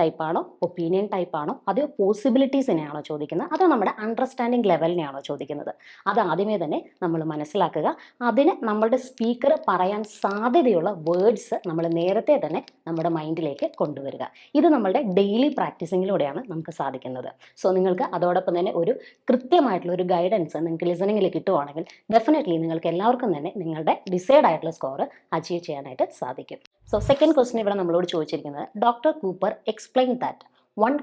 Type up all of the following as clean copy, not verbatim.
Type ആണോ, opinion type ആണോ, അതോ പോസിബിലിറ്റീസിനെയാണോ ചോദിക്കുന്നത്, അതോ നമ്മുടെ അണ്ടർസ്റ്റാൻഡിങ് ലെവലിനെയാണോ ചോദിക്കുന്നത്? അത് ആദ്യമേ തന്നെ നമ്മൾ മനസ്സിലാക്കുക. അതിന് നമ്മളുടെ സ്പീക്കർ പറയാൻ സാധ്യതയുള്ള വേർഡ്സ് നമ്മൾ നേരത്തെ തന്നെ നമ്മുടെ മൈൻഡിലേക്ക് കൊണ്ടുവരിക. ഇത് നമ്മളുടെ ഡെയിലി പ്രാക്ടീസിങ്ങിലൂടെയാണ് നമുക്ക് സാധിക്കുന്നത്. സോ നിങ്ങൾക്ക് അതോടൊപ്പം തന്നെ ഒരു കൃത്യമായിട്ടുള്ള ഒരു ഗൈഡൻസ് നിങ്ങൾക്ക് ലിസണിങ്ങിൽ കിട്ടുവാണെങ്കിൽ ഡെഫിനറ്റ്ലി നിങ്ങൾക്ക് എല്ലാവർക്കും തന്നെ നിങ്ങളുടെ ഡിസൈഡ് ആയിട്ടുള്ള സ്കോർ അച്ചീവ് ചെയ്യാനായിട്ട് സാധിക്കും. സോ സെക്കൻഡ് ക്വസ്റ്റ്യൻ ഇവിടെ നമ്മളോട് ചോദിച്ചിരിക്കുന്നത്, doctor Cooper explain that one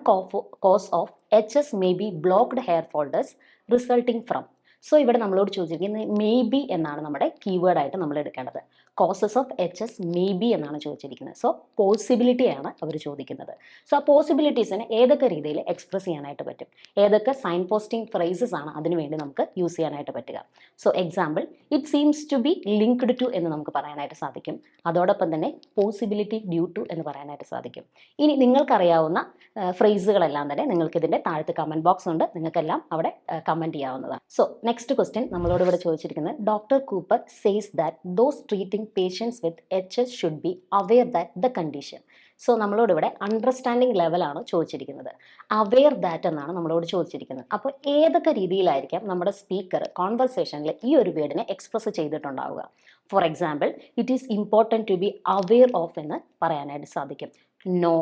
cause of HS may be blocked hair follicles resulting from. So ഇവിടെ നമ്മളോട് ചോദിച്ചിരിക്കുന്നത് മേ ബി എന്നാണ് നമ്മുടെ കീവേഡ് ആയിട്ട് നമ്മൾ എടുക്കേണ്ടത്. Causes of HS may B എന്നാണ് ചോദിച്ചിരിക്കുന്നത്. സോ പോസിബിലിറ്റിയാണ് അവർ ചോദിക്കുന്നത്. സോ ആ പോസിബിലിറ്റീസിനെ ഏതൊക്കെ രീതിയിൽ എക്സ്പ്രസ് ചെയ്യാനായിട്ട് പറ്റും, ഏതൊക്കെ സൈൻ പോസ്റ്റിംഗ് ഫ്രേസസ് ആണ് അതിനുവേണ്ടി നമുക്ക് യൂസ് ചെയ്യാനായിട്ട് പറ്റുക. So example, it seems to be linked to എന്ന് നമുക്ക് പറയാനായിട്ട് സാധിക്കും. അതോടൊപ്പം തന്നെ പോസിബിലിറ്റി ഡ്യൂ ടു എന്ന് പറയാനായിട്ട് സാധിക്കും. ഇനി നിങ്ങൾക്കറിയാവുന്ന ഫ്രേസുകളെല്ലാം തന്നെ നിങ്ങൾക്ക് ഇതിൻ്റെ താഴത്ത് കമൻറ്റ് ബോക്സ് ഉണ്ട്, നിങ്ങൾക്കെല്ലാം അവിടെ കമൻറ്റ് ചെയ്യാവുന്നതാണ്. സോ നെക്സ്റ്റ് ക്വസ്റ്റ്യൻ നമ്മളോട് ഇവിടെ ചോദിച്ചിരിക്കുന്നത്, doctor Cooper says that those treating patients with HS should be aware that the condition. So നമ്മളോട് ഇവിടെ അണ്ടർസ്റ്റാൻഡിങ് ലെവലാണ് ചോദിച്ചിരിക്കുന്നത്. അവെയർ ദാറ്റ് എന്നാണ് നമ്മളോട് ചോദിച്ചിരിക്കുന്നത്. അപ്പോൾ ഏതൊക്കെ രീതിയിലായിരിക്കാം നമ്മുടെ സ്പീക്കർ കോൺവെർസേഷനിൽ ഈ ഒരു വേർഡിനെ എക്സ്പ്രസ് ചെയ്തിട്ടുണ്ടാവുക? For example, it is important to be aware of എന്ന് പറയാനായിട്ട് സാധിക്കും. നോ,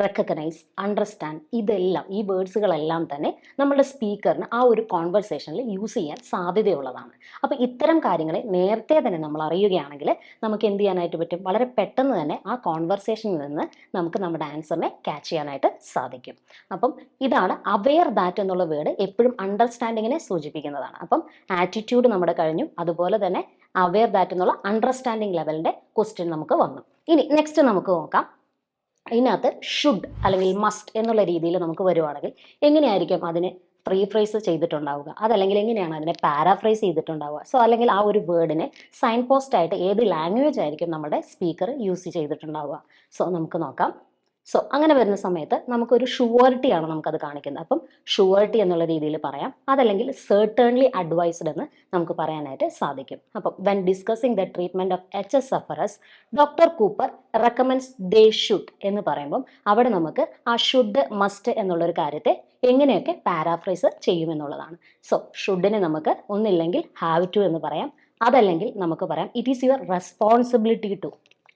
റെക്കഗ്നൈസ്, അണ്ടർസ്റ്റാൻഡ്, ഇതെല്ലാം ഈ വേർഡ്സുകളെല്ലാം തന്നെ നമ്മുടെ സ്പീക്കറിന് ആ ഒരു കോൺവെർസേഷനിൽ യൂസ് ചെയ്യാൻ സാധ്യതയുള്ളതാണ്. അപ്പോൾ ഇത്തരം കാര്യങ്ങളെ നേരത്തെ തന്നെ നമ്മൾ അറിയുകയാണെങ്കിൽ നമുക്ക് എന്ത് ചെയ്യാനായിട്ട് പറ്റും? വളരെ പെട്ടെന്ന് തന്നെ ആ കോൺവെർസേഷനിൽ നിന്ന് നമുക്ക് നമ്മുടെ ആൻസറിനെ ക്യാച്ച് ചെയ്യാനായിട്ട് സാധിക്കും. അപ്പം ഇതാണ് അവെയർ ദാറ്റ് എന്നുള്ള വേർഡ് എപ്പോഴും അണ്ടർസ്റ്റാൻഡിങ്ങിനെ സൂചിപ്പിക്കുന്നതാണ്. അപ്പം ആറ്റിറ്റ്യൂഡ് നമ്മുടെ കഴിഞ്ഞു, അതുപോലെ തന്നെ അവെയർ ദാറ്റ് എന്നുള്ള അണ്ടർസ്റ്റാൻഡിങ് ലെവലിൻ്റെ ക്വസ്റ്റ്യൻ നമുക്ക് വന്നു. ഇനി നെക്സ്റ്റ് നമുക്ക് നോക്കാം. ഇതിനകത്ത് ഷുഡ് അല്ലെങ്കിൽ മസ്റ്റ് എന്നുള്ള രീതിയിൽ നമുക്ക് വരുവാണെങ്കിൽ എങ്ങനെയായിരിക്കും അതിനെ റീഫ്രേസ് ചെയ്തിട്ടുണ്ടാവുക, അതല്ലെങ്കിൽ എങ്ങനെയാണ് അതിനെ പാരാഫ്രൈസ് ചെയ്തിട്ടുണ്ടാവുക? സോ അല്ലെങ്കിൽ ആ ഒരു വേർഡിനെ സൈൻ പോസ്റ്റ് ആയിട്ട് ഏത് ലാംഗ്വേജ് ആയിരിക്കും നമ്മുടെ സ്പീക്കർ യൂസ് ചെയ്തിട്ടുണ്ടാവുക? സോ നമുക്ക് നോക്കാം. സോ അങ്ങനെ വരുന്ന സമയത്ത് നമുക്കൊരു ഷുവർട്ടിയാണ് നമുക്കത് കാണിക്കുന്നത്. അപ്പം ഷുവർട്ടി എന്നുള്ള രീതിയിൽ പറയാം, അതല്ലെങ്കിൽ സെർട്ടൺലി അഡ്വൈസ്ഡ് എന്ന് നമുക്ക് പറയാനായിട്ട് സാധിക്കും. അപ്പം when discussing the treatment of HS സഫറേഴ്സ് doctor Cooper recommends they should എന്ന് പറയുമ്പം അവിടെ നമുക്ക് ആ ഷുഡ് മസ്റ്റ് എന്നുള്ളൊരു കാര്യത്തെ എങ്ങനെയൊക്കെ പാരാഫ്രൈസ് ചെയ്യുമെന്നുള്ളതാണ്. സോ ഷുഡിനെ നമുക്ക് ഒന്നില്ലെങ്കിൽ ഹാവ് ടു എന്ന് പറയാം, അതല്ലെങ്കിൽ നമുക്ക് പറയാം it is your responsibility to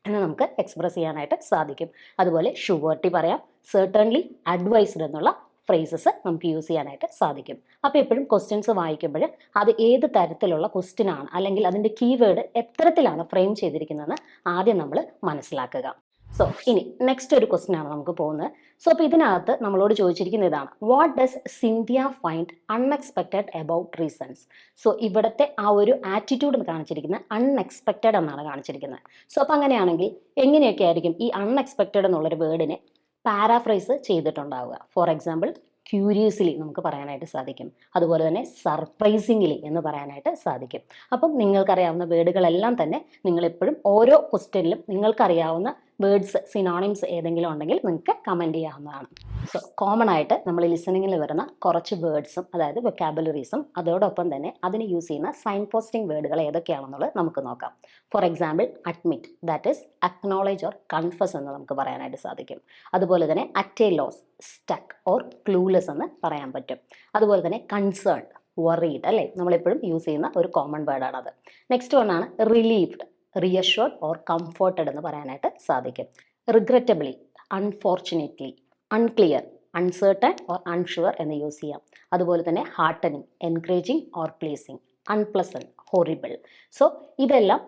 എന്ന് നമുക്ക് എക്സ്പ്രസ് ചെയ്യാനായിട്ട് സാധിക്കും. അതുപോലെ ഷുവർട്ടി പറയാം, സെർട്ടൺലി അഡ്വൈസ്ഡ് എന്നുള്ള ഫ്രേസസ് നമുക്ക് യൂസ് ചെയ്യാനായിട്ട് സാധിക്കും. അപ്പോൾ എപ്പോഴും ക്വസ്റ്റ്യൻസ് വായിക്കുമ്പോൾ അത് ഏത് തരത്തിലുള്ള ക്വസ്റ്റ്യൻ ആണ്, അല്ലെങ്കിൽ അതിൻ്റെ കീവേഡ് എത്തരത്തിലാണ് ഫ്രെയിം ചെയ്തിരിക്കുന്നതെന്ന് ആദ്യം നമ്മൾ മനസ്സിലാക്കുക. സോ ഇനി നെക്സ്റ്റ് ഒരു ക്വസ്റ്റ്യൻ ആണ് നമുക്ക് പോകുന്നത്. സോ അപ്പോൾ ഇതിനകത്ത് നമ്മളോട് ചോദിച്ചിരിക്കുന്ന ഇതാണ്, what does Scindia find unexpected about reasons? So ഇവിടുത്തെ ആ ഒരു ആറ്റിറ്റ്യൂഡ് കാണിച്ചിരിക്കുന്നത് അൺഎക്സ്പെക്റ്റഡ് എന്നാണ് കാണിച്ചിരിക്കുന്നത്. സോ അപ്പോൾ അങ്ങനെയാണെങ്കിൽ എങ്ങനെയൊക്കെ ആയിരിക്കും ഈ അൺഎക്സ്പെക്റ്റഡ് എന്നുള്ളൊരു വേർഡിനെ പാരാഫ്രൈസ് ചെയ്തിട്ടുണ്ടാവുക? ഫോർ എക്സാമ്പിൾ, ക്യൂരിയസ്ലി നമുക്ക് പറയാനായിട്ട് സാധിക്കും, അതുപോലെ തന്നെ സർപ്രൈസിംഗ്ലി എന്ന് പറയാനായിട്ട് സാധിക്കും. അപ്പം നിങ്ങൾക്കറിയാവുന്ന വേർഡുകളെല്ലാം തന്നെ നിങ്ങളെപ്പോഴും ഓരോ ക്വസ്റ്റ്യനിലും നിങ്ങൾക്കറിയാവുന്ന വേർഡ്സ് സിനോണിംസ് ഏതെങ്കിലും ഉണ്ടെങ്കിൽ നിങ്ങൾക്ക് കമൻറ്റ് ചെയ്യാവുന്നതാണ്. സോ കോമൺ ആയിട്ട് നമ്മൾ ലിസണിങ്ങിൽ വരുന്ന കുറച്ച് വേർഡ്സും അതായത് വൊക്കാബുലറീസും അതോടൊപ്പം തന്നെ അതിന് യൂസ് ചെയ്യുന്ന സൈൻ പോസ്റ്റിംഗ് വേർഡുകൾ ഏതൊക്കെയാണെന്നുള്ളത് നമുക്ക് നോക്കാം. For example, admit, that is acknowledge or confess എന്ന് നമുക്ക് പറയാനായിട്ട് സാധിക്കും. അതുപോലെ തന്നെ at a loss, stuck or clueless എന്ന് പറയാൻ പറ്റും. അതുപോലെ തന്നെ കൺസേൺ, വറീഡ്, അല്ലേ, നമ്മളെപ്പോഴും യൂസ് ചെയ്യുന്ന ഒരു കോമൺ വേർഡാണത്. നെക്സ്റ്റ് വൺ ആണ് റിലീവ്ഡ്, റിയഷ്വർഡ് ഓർ കംഫർട്ടഡ് എന്ന് പറയാനായിട്ട് സാധിക്കും. Regrettably, unfortunately, unclear, uncertain or unsure എന്ന് യൂസ് ചെയ്യാം. അതുപോലെ തന്നെ heartening, encouraging or pleasing, unpleasant, horrible. So ഇതെല്ലാം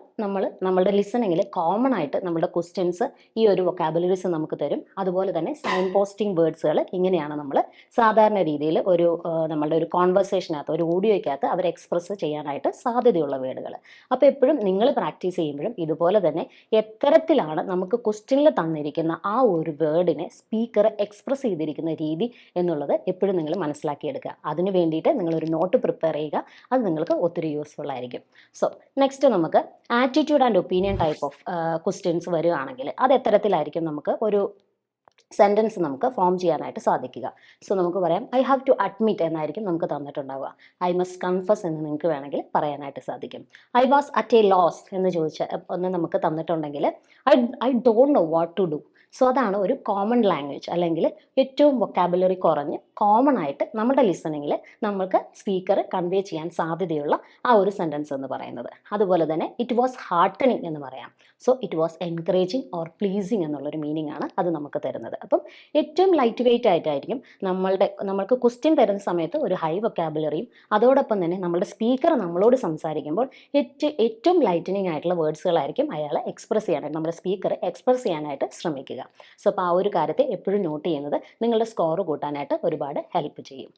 നമ്മളുടെ ലിസണിങ്ങിൽ കോമൺ ആയിട്ട് നമ്മുടെ ക്വസ്റ്റ്യൻസ് ഈ ഒരു വൊക്കാബുലറീസ് നമുക്ക് തരും. അതുപോലെ തന്നെ സൈൻ പോസ്റ്റിംഗ് വേർഡ്സുകൾ ഇങ്ങനെയാണ് നമ്മൾ സാധാരണ രീതിയിൽ ഒരു നമ്മളുടെ ഒരു കോൺവെർസേഷനകത്ത് ഒരു ഓഡിയോയ്ക്കകത്ത് അവർ എക്സ്പ്രസ് ചെയ്യാനായിട്ട് സാധ്യതയുള്ള വേർഡുകൾ. അപ്പോൾ എപ്പോഴും നിങ്ങൾ പ്രാക്ടീസ് ചെയ്യുമ്പോഴും ഇതുപോലെ തന്നെ എത്തരത്തിലാണ് നമുക്ക് ക്വസ്റ്റ്യനിൽ തന്നിരിക്കുന്ന ആ ഒരു വേർഡിനെ സ്പീക്കർ എക്സ്പ്രസ് ചെയ്തിരിക്കുന്ന രീതി എന്നുള്ളത് എപ്പോഴും നിങ്ങൾ മനസ്സിലാക്കിയെടുക്കുക. അതിന് വേണ്ടിയിട്ട് നിങ്ങളൊരു നോട്ട് പ്രിപ്പയർ ചെയ്യുക, അത് നിങ്ങൾക്ക് ഒത്തിരി യൂസ്ഫുൾ ആയിരിക്കും. സോ നെക്സ്റ്റ് നമുക്ക് attitude and opinion type of questions വരികയാണെങ്കിൽ അത് എത്തരത്തിലായിരിക്കും നമുക്ക് ഒരു സെൻറ്റൻസ് നമുക്ക് ഫോം ചെയ്യാനായിട്ട് സാധിക്കുക. സോ നമുക്ക് പറയാം, ഐ ഹാവ് ടു അഡ്മിറ്റ് എന്നായിരിക്കും നമുക്ക് തന്നിട്ടുണ്ടാവുക. ഐ മസ്റ്റ് കൺഫസ് എന്ന് നിങ്ങൾക്ക് വേണമെങ്കിൽ പറയാനായിട്ട് സാധിക്കും. I was at a loss എന്ന് ചോദിച്ച ഒന്ന് നമുക്ക് തന്നിട്ടുണ്ടെങ്കിൽ I don't know what to do. So അതാണ് ഒരു കോമൺ ലാംഗ്വേജ്, അല്ലെങ്കിൽ ഏറ്റവും വൊക്കാബുലറി കുറഞ്ഞ് കോമൺ ആയിട്ട് നമ്മുടെ ലിസണിങ്ങിൽ നമ്മൾക്ക് സ്പീക്കർ കൺവേ ചെയ്യാൻ സാധ്യതയുള്ള ആ ഒരു സെൻറ്റൻസ് എന്ന് പറയുന്നത്. അതുപോലെ തന്നെ ഇറ്റ് വാസ് ഹാർട്ടനിങ് എന്ന് പറയാം. So it was encouraging or pleasing എന്നുള്ളൊരു മീനിങ് ആണ് അത് നമുക്ക് തരുന്നത്. അപ്പം ഏറ്റവും ലൈറ്റ് വെയിറ്റ് ആയിട്ടായിരിക്കും നമ്മൾക്ക് ക്വസ്റ്റ്യൻ തരുന്ന സമയത്ത് ഒരു ഹൈ വൊക്കാബുലറിയും അതോടൊപ്പം തന്നെ നമ്മുടെ സ്പീക്കർ നമ്മളോട് സംസാരിക്കുമ്പോൾ ഏറ്റവും ലൈറ്റനിങ് ആയിട്ടുള്ള വേർഡ്സുകളായിരിക്കും അയാൾ എക്സ്പ്രസ് ചെയ്യാനായിട്ട്, നമ്മുടെ സ്പീക്കർ എക്സ്പ്രസ് ചെയ്യാനായിട്ട് ശ്രമിക്കുക. സോ അപ്പോൾ ആ ഒരു കാര്യത്തെ എപ്പോഴും നോട്ട് ചെയ്യുന്നത് നിങ്ങളുടെ സ്കോർ കൂട്ടാനായിട്ട് ഒരുപാട് ഹെൽപ്പ് ചെയ്യും.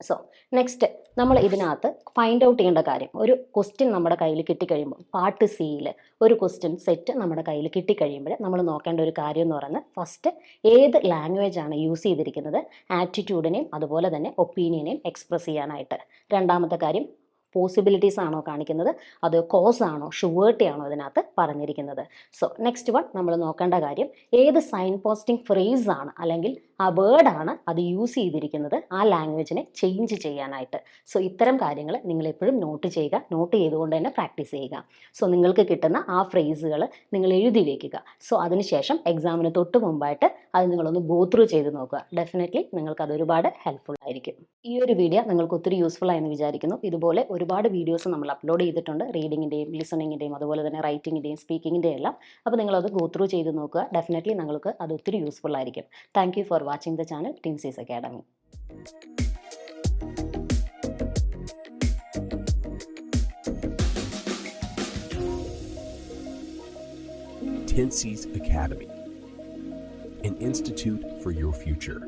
സോ നെക്സ്റ്റ് നമ്മൾ ഇതിനകത്ത് ഫൈൻഡ് ഔട്ട് ചെയ്യേണ്ട കാര്യം, ഒരു ക്വസ്റ്റ്യൻ നമ്മുടെ കയ്യിൽ കിട്ടിക്കഴിയുമ്പോൾ, പാർട്ട് സിയിൽ ഒരു ക്വസ്റ്റ്യൻ സെറ്റ് നമ്മുടെ കയ്യിൽ കിട്ടിക്കഴിയുമ്പോൾ നമ്മൾ നോക്കേണ്ട ഒരു കാര്യം എന്ന് പറയുന്നത് ഫസ്റ്റ് ഏത് ലാംഗ്വേജ് ആണ് യൂസ് ചെയ്തിരിക്കുന്നത്, ആറ്റിറ്റ്യൂഡിനെയും അതുപോലെ തന്നെ ഒപ്പീനിയനെയും എക്സ്പ്രസ് ചെയ്യാനായിട്ട്. രണ്ടാമത്തെ കാര്യം പോസിബിലിറ്റീസ് ആണോ കാണിക്കുന്നത്, അത് കോസ് ആണോ ഷുവേർട്ടി ആണോ ഇതിനകത്ത് പറഞ്ഞിരിക്കുന്നത്. സോ നെക്സ്റ്റ് വൺ നമ്മൾ നോക്കേണ്ട കാര്യം ഏത് സൈൻ പോസ്റ്റിംഗ് ഫ്രേസ് ആണ് അല്ലെങ്കിൽ ആ വേർഡാണ് അത് യൂസ് ചെയ്തിരിക്കുന്നത് ആ ലാംഗ്വേജിനെ ചേഞ്ച് ചെയ്യാനായിട്ട്. സോ ഇത്തരം കാര്യങ്ങൾ നിങ്ങൾ എപ്പോഴും നോട്ട് ചെയ്യുക, നോട്ട് ചെയ്തുകൊണ്ട് തന്നെ പ്രാക്ടീസ് ചെയ്യുക. സോ നിങ്ങൾക്ക് കിട്ടുന്ന ആ ഫ്രേസുകൾ നിങ്ങൾ എഴുതി വയ്ക്കുക. സോ അതിനുശേഷം എക്സാമിന് തൊട്ട് മുമ്പായിട്ട് അത് നിങ്ങളൊന്ന് ഗോ ത്രൂ ചെയ്ത് നോക്കുക. ഡെഫിനറ്റ്ലി നിങ്ങൾക്ക് അത് ഒരുപാട് ഹെൽപ്ഫുൾ ആയിരിക്കും. ഈ ഒരു വീഡിയോ നിങ്ങൾക്ക് ഒത്തിരി യൂസ്ഫുൾ ആയെന്ന് വിചാരിക്കുന്നു. ഇതുപോലെ ഒരുപാട് വീഡിയോസ് നമ്മൾ അപ്ലോഡ് ചെയ്തിട്ടുണ്ട്, റീഡിങ്ങിൻ്റെയും ലിസണിങ്ങിൻ്റെയും അതുപോലെ തന്നെ റൈറ്റിങ്ങിൻ്റെയും സ്പീക്കിങ്ങിൻ്റെയും എല്ലാം. അപ്പോൾ നിങ്ങളത് ഗോ ത്രൂ ചെയ്ത് നോക്കുക. ഡെഫിനറ്റ്ലി നിങ്ങൾക്ക് അത് ഒത്തിരി യൂസ്ഫുൾ ആയിരിക്കും. Thank you for watching the channel Tinsies Academy. Tinsies Academy, an institute for your future.